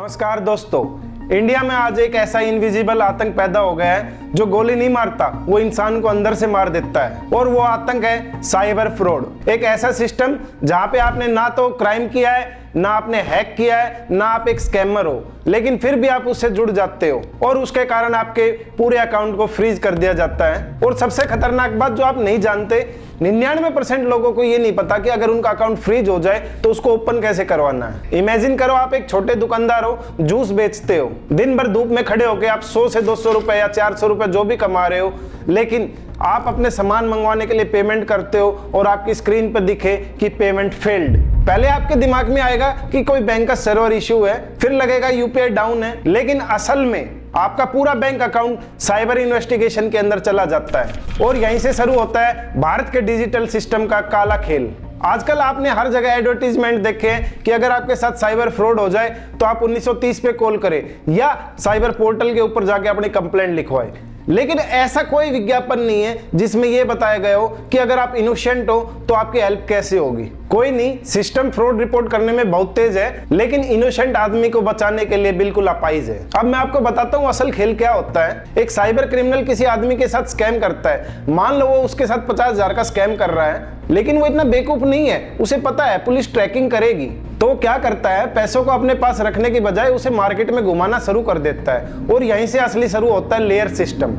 नमस्कार दोस्तों, इंडिया में आज एक ऐसा इनविजिबल आतंक पैदा हो गया है जो गोली नहीं मारता, वो इंसान को अंदर से मार देता है। और वो आतंक है साइबर फ्रॉड। एक ऐसा सिस्टम जहां पे आपने ना तो क्राइम किया है, ना आपने हैक किया है, ना आप एक स्कैमर हो, लेकिन फिर भी आप उससे जुड़ जाते हो और उसके कारण आपके पूरे अकाउंट को फ्रीज कर दिया जाता है। और सबसे खतरनाक बात जो आप नहीं जानते, 99% लोगों को ये नहीं पता कि अगर उनका अकाउंट फ्रीज हो जाए तो उसको ओपन कैसे करवाना है। इमेजिन करो आप एक छोटे दुकानदार हो, जूस बेचते हो, दिन भर धूप में खड़े होकर आप 100 से 200 रुपए या 400 रुपए जो भी कमा रहे हो, लेकिन आप अपने सामान मंगवाने के लिए पेमेंट करते हो और आपकी स्क्रीन पर दिखे कि पेमेंट फेल्ड। पहले आपके दिमाग में आएगा कि कोई बैंक का सर्वर इश्यू है, फिर लगेगा यूपीआई डाउन है, लेकिन असल में आपका पूरा बैंक अकाउंट साइबर इन्वेस्टिगेशन के अंदर चला जाता है। और यहीं से शुरू होता है भारत के डिजिटल सिस्टम का काला खेल। आजकल आपने हर जगह एडवर्टीजमेंट देखे हैं कि अगर आपके साथ साइबर फ्रॉड हो जाए तो आप 1930 पे कॉल करें या साइबर पोर्टल के ऊपर जाके अपनी कंप्लेंट लिखवाएं। लेकिन ऐसा कोई विज्ञापन नहीं है जिसमें यह बताया गया हो कि अगर आप इनोसेंट हो तो आपकी हेल्प कैसे होगी। कोई नहीं, सिस्टम फ्रॉड रिपोर्ट करने में बहुत तेज है, लेकिन इनोसेंट आदमी को बचाने के लिए बिल्कुल अपाहिज है। अब मैं आपको बताता हूं असल खेल क्या होता है। एक साइबर क्रिमिनल किसी आदमी के साथ स्कैम करता है। मान लो वो उसके साथ 50,000 का स्कैम कर रहा है, लेकिन वो इतना बेवकूफ नहीं है, उसे पता है पुलिस ट्रैकिंग करेगी। तो क्या करता है, पैसों को अपने पास रखने की बजाय उसे मार्केट में घुमाना शुरू कर देता है और यहीं से असली शुरू होता है लेयर सिस्टम।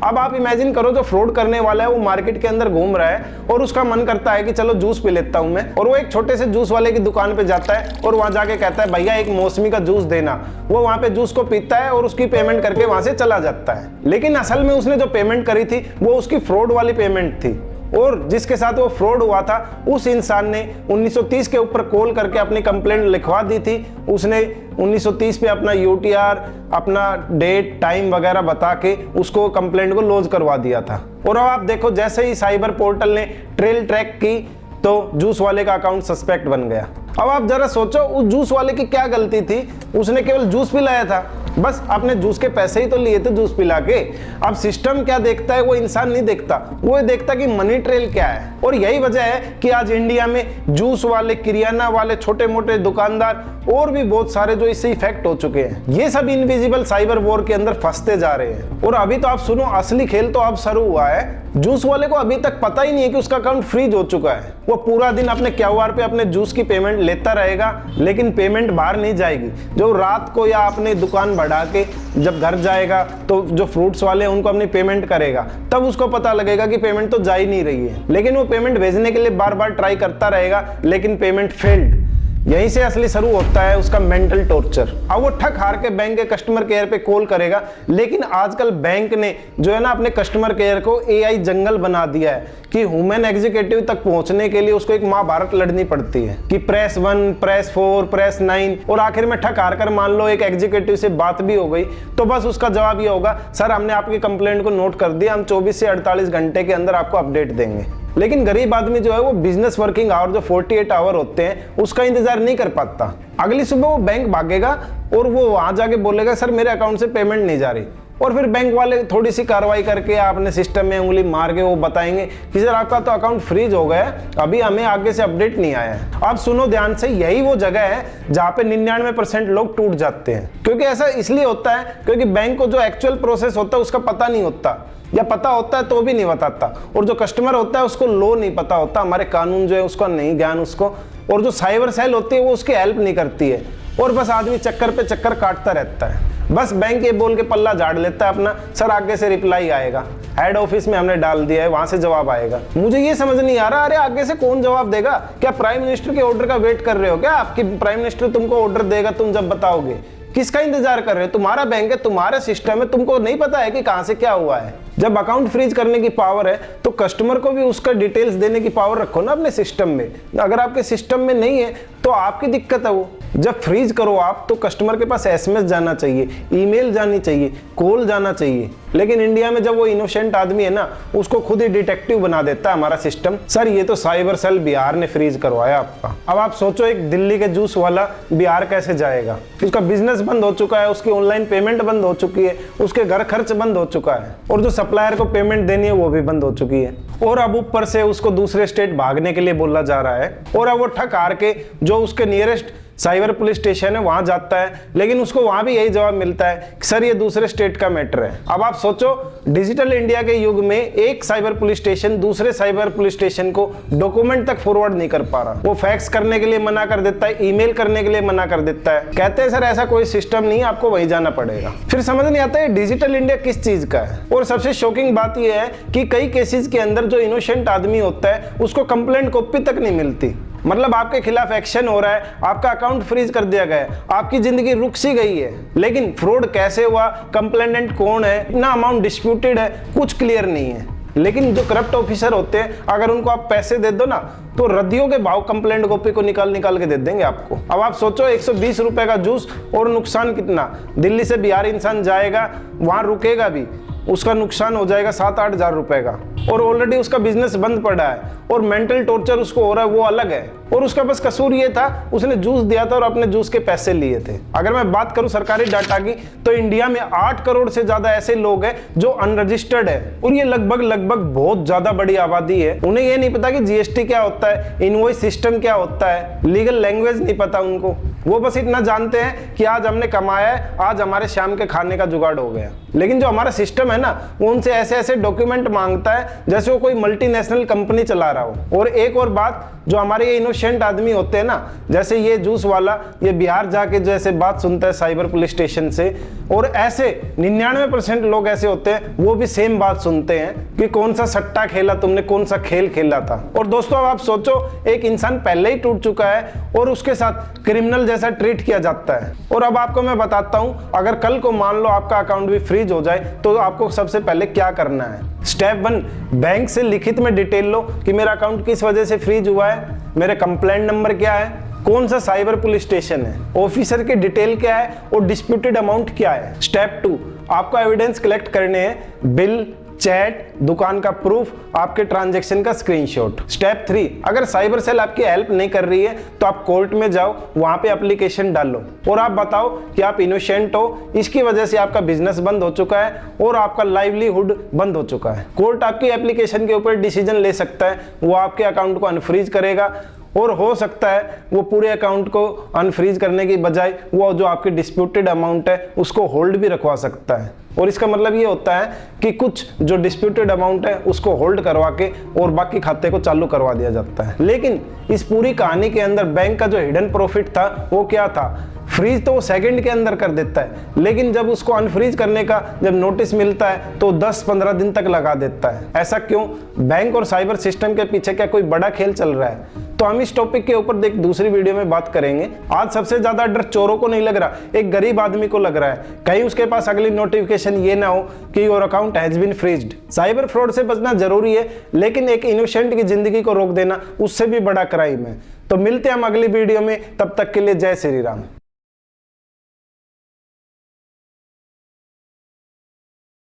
अब आप इमेजिन करो, जो फ्रॉड करने वाला है वो मार्केट के अंदर घूम रहा है और उसका मन करता है कि चलो जूस पी लेता हूं मैं, और वो एक छोटे से जूस वाले की दुकान पे जाता है और वहां जाके कहता है भैया एक मौसमी का जूस देना। वो वहां पे जूस को पीता है और उसकी पेमेंट करके वहां से चला जाता है। लेकिन असल में उसने जो पेमेंट करी थी वो उसकी फ्रॉड वाली पेमेंट थी, और जिसके साथ वो फ्रॉड हुआ था उस इंसान ने 1930 के ऊपर कॉल करके अपनी कंप्लेंट लिखवा दी थी। उसने 1930 पे अपना यूटीआर, अपना डेट टाइम वगैरह बता के उसको कंप्लेंट को लॉन्च करवा दिया था। और अब आप देखो, जैसे ही साइबर पोर्टल ने ट्रेल ट्रैक की तो जूस वाले का अकाउंट सस्पेक्ट बन गया। अब आप जरा सोचो, उस जूस वाले की क्या गलती थी? उसने केवल जूस पिलाया था, बस अपने जूस के पैसे ही तो लिए थे जूस पिला के। अब सिस्टम क्या देखता है, वो इंसान नहीं देखता, वो देखता कि मनी ट्रेल क्या है। और यही वजह है कि आज इंडिया में जूस वाले, किरियाना वाले, छोटे मोटे दुकानदार और भी बहुत सारे जो इससे इफेक्ट हो चुके हैं, ये सब इनविजिबल साइबर वॉर के अंदर फंसते जा रहे हैं। और अभी तो आप सुनो, असली खेल तो अब शुरू हुआ है। जूस वाले को अभी तक पता ही नहीं है कि उसका अकाउंट फ्रीज हो चुका है। वो पूरा दिन अपने क्यूआर पे अपने जूस की पेमेंट लेता रहेगा, लेकिन पेमेंट बाहर नहीं जाएगी। जो रात को या अपनी दुकान बढ़ा के जब घर जाएगा तो जो फ्रूट्स वाले हैं उनको अपनी पेमेंट करेगा, तब उसको पता लगेगा कि पेमेंट तो जा ही नहीं रही है। लेकिन वो पेमेंट भेजने के लिए बार बार ट्राई करता रहेगा, लेकिन पेमेंट फेल्ड। यहीं से असली शुरू होता है उसका मेंटल टॉर्चर। अब वो ठक हार के बैंक के कस्टमर केयर पे कॉल करेगा, लेकिन आजकल बैंक ने जो है ना अपने कस्टमर केयर को एआई जंगल बना दिया है कि ह्यूमन एग्जीक्यूटिव तक पहुंचने के लिए उसको एक महाभारत लड़नी पड़ती है कि प्रेस 1, प्रेस 4, प्रेस 9, और आखिर में ठक हार कर मान लो एक एग्जीक्यूटिव से बात भी हो गई तो बस उसका जवाब ये होगा, सर हमने आपकी कंप्लेंट को नोट कर दिया, हम 24 से 48 घंटे के अंदर आपको अपडेट देंगे। लेकिन गरीब आदमी जो है वो बिजनेस वर्किंग आवर जो 48 आवर होते हैं उसका इंतजार नहीं कर पाता। अगली सुबह वो बैंक भागेगा और वो वहां जाके बोलेगा सर मेरे अकाउंट से पेमेंट नहीं जा रही, और फिर बैंक वाले थोड़ी सी कार्रवाई करके आपने सिस्टम में उंगली मार के वो बताएंगे कि सर आपका तो अकाउंट फ्रीज हो गया है, अभी हमें आगे से अपडेट नहीं आया है। अब सुनो ध्यान से, यही वो जगह है जहाँ पे 99% लोग टूट जाते हैं। क्योंकि ऐसा इसलिए होता है क्योंकि बैंक को जो एक्चुअल प्रोसेस होता है उसका पता नहीं होता, या पता होता है तो भी नहीं बताता, और जो कस्टमर होता है उसको लॉ नहीं पता होता, हमारे कानून जो है उसका नहीं ज्ञान उसको, और जो साइबर सेल होती है वो उसकी हेल्प नहीं करती है, और बस आदमी चक्कर पे चक्कर काटता रहता है। बस बैंक ये बोल के पल्ला झाड़ लेता है अपना, सर आगे से रिप्लाई आएगा, हेड ऑफिस में हमने डाल दिया है, वहां से जवाब आएगा। मुझे ये समझ नहीं आ रहा, अरे आगे से कौन जवाब देगा? क्या प्राइम मिनिस्टर के ऑर्डर का वेट कर रहे हो क्या? आपकी प्राइम मिनिस्टर तुमको ऑर्डर देगा तुम जब बताओगे। किसका इंतजार कर रहे हो? तुम्हारा बैंक है, तुम्हारा सिस्टम है, तुमको नहीं पता है कि कहां से क्या हुआ है। जब अकाउंट फ्रीज करने की पावर है तो कस्टमर को भी उसका डिटेल्स देने की पावर रखो ना अपने सिस्टम में। अगर आपके सिस्टम में नहीं है तो आपकी दिक्कत है वो। जब फ्रीज करो आप तो कस्टमर के पास एसएमएस जाना चाहिए, ईमेल जानी चाहिए, कॉल जाना चाहिए। लेकिन इंडिया में जब वो इनोसेंट आदमी है ना, उसको खुद ही डिटेक्टिव बना देता है हमारा सिस्टम, सर ये तो साइबर सेल बिहार ने फ्रीज करवाया आपका। अब आप सोचो एक दिल्ली के जूस वाला बिहार कैसे जाएगा? उसका बिजनेस बंद हो चुका है, उसकी ऑनलाइन पेमेंट बंद हो चुकी है, उसके घर खर्च बंद हो चुका है, और जो सप्लायर को पेमेंट देनी है वो भी बंद हो चुकी है, और अब ऊपर से उसको दूसरे स्टेट भागने के लिए बोला जा रहा है। और अब वो ठक हार के जो उसके नियरेस्ट साइबर पुलिस स्टेशन है वहां जाता है, लेकिन उसको वहां भी यही जवाब मिलता है सर ये दूसरे स्टेट का मैटर है। अब आप सोचो डिजिटल इंडिया के युग में एक साइबर पुलिस स्टेशन दूसरे साइबर पुलिस स्टेशन को डॉक्यूमेंट तक फॉरवर्ड नहीं कर पा रहा। वो फैक्स करने के लिए मना कर देता है, ईमेल करने के लिए मना कर देता है, कहते हैं सर ऐसा कोई सिस्टम नहीं, आपको वहीं जाना पड़ेगा। फिर समझ नहीं आता है डिजिटल इंडिया किस चीज का है। और सबसे शॉकिंग बात यह है कि कई केसेस के अंदर जो इनोसेंट आदमी होता है उसको कंप्लेंट कॉपी तक नहीं मिलती। मतलब आपके खिलाफ एक्शन हो रहा है, आपका अकाउंट फ्रीज कर दिया गया है, आपकी जिंदगी रुक सी गई है, लेकिन फ्रॉड कैसे हुआ, कंप्लेनेंट कौन है, इतना अमाउंट डिस्प्यूटेड है, कुछ क्लियर नहीं है। लेकिन जो करप्ट ऑफिसर होते हैं अगर उनको आप पैसे दे दो ना तो रद्दियों के भाव कंप्लेंट कॉपी को निकाल के दे देंगे आपको। अब आप सोचो 120 रुपए का जूस और नुकसान कितना। दिल्ली से बिहार इंसान जाएगा, वहां रुकेगा भी, उसका नुकसान हो जाएगा 7-8 हजार रुपए का, और ऑलरेडी उसका बिजनेस बंद पड़ा है और मेंटल टॉर्चर उसको हो रहा है वो अलग है। और उसका बस कसूर ये था उसने जूस दिया था और अपने जूस के पैसे लिए थे। अगर मैं बात करूं सरकारी डाटा की तो इंडिया में 8 करोड़ से ज्यादा ऐसे लोग हैं जो अनरजिस्टर्ड है, और ये लगभग बहुत ज्यादा बड़ी आबादी है। उन्हें ये नहीं पता कि जीएसटी क्या होता है, इनवॉइस सिस्टम क्या होता है, लीगल लैंग्वेज नहीं पता उनको। वो बस इतना जानते हैं कि आज हमने कमाया है, आज हमारे शाम के खाने का जुगाड़ हो गया। लेकिन जो हमारा सिस्टम है ना वो उनसे ऐसे डॉक्यूमेंट मांगता है जैसे वो कोई मल्टीनेशनल कंपनी चला रहा हो। और एक और बात, जो हमारे ये इनोसेंट आदमी होते हैं ना, जैसे ये जूस वाला, ये बिहार जाके जैसे बात सुनता है साइबर पुलिस स्टेशन से, और ऐसे 99% लोग ऐसे होते हैं वो भी सेम बात सुनते हैं कि कौन सा सट्टा खेला तुमने, कौन सा खेल खेला था। और दोस्तों अब आप सोचो एक इंसान पहले ही टूट चुका है और उसके साथ क्रिमिनल जैसा ट्रीट किया जाता है। और अब आपको मैं बताता हूं, अगर कल को मान लो आपका अकाउंट भी फ्रीज हो जाए तो आपको सबसे पहले क्या करना है। स्टेप 1, बैंक से लिखित में डिटेल लो कि मेरा अकाउंट किस वजह से फ्रीज हुआ है, मेरे कंप्लेंट नंबर क्या है, कौन सा साइबर पुलिस स्टेशन है, ऑफिसर की डिटेल क्या है और डिस्प्यूटेड अमाउंट क्या है। स्टेप 2, आपको एविडेंस कलेक्ट करने हैं, बिल, चैट, दुकान का प्रूफ, आपके ट्रांजैक्शन का स्क्रीनशॉट। स्टेप 3, अगर साइबर सेल आपकी हेल्प नहीं कर रही है तो आप कोर्ट में जाओ, वहां पे एप्लीकेशन डालो और आप बताओ कि आप इनोसेंट हो, इसकी वजह से आपका बिजनेस बंद हो चुका है और आपका लाइवलीहुड बंद हो चुका है। कोर्ट आपकी एप्लीकेशन के ऊपर डिसीजन ले सकता है, वो आपके अकाउंट को अनफ्रीज करेगा, और हो सकता है वो पूरे अकाउंट को अनफ्रीज करने की बजाय वो जो आपकी डिस्प्यूटेड अमाउंट है उसको होल्ड भी रखवा सकता है। और इसका मतलब ये होता है कि कुछ जो डिस्प्यूटेड अमाउंट है उसको होल्ड करवा के और बाकी खाते को चालू करवा दिया जाता है। लेकिन इस पूरी कहानी के अंदर बैंक का जो हिडन प्रॉफिट था वो क्या था, फ्रीज तो वो सेकंड के अंदर कर देता है, लेकिन जब उसको अनफ्रीज करने का जब नोटिस मिलता है तो 10-15 दिन तक लगा देता है। ऐसा क्यों? बैंक और साइबर सिस्टम के पीछे क्या कोई बड़ा खेल चल रहा है? तो हम इस टॉपिक के ऊपर दूसरी वीडियो में बात करेंगे। आज सबसे ज्यादा डर चोरों को नहीं लग रहा, एक गरीब आदमी को लग रहा है, कहीं उसके पास अगली नोटिफिकेशन ये ना हो कि your account has been freezed. Cyber fraud से बचना जरूरी है, लेकिन एक इनोसेंट की जिंदगी को रोक देना उससे भी बड़ा क्राइम है। तो मिलते हैं हम अगली वीडियो में, तब तक के लिए जय श्री राम।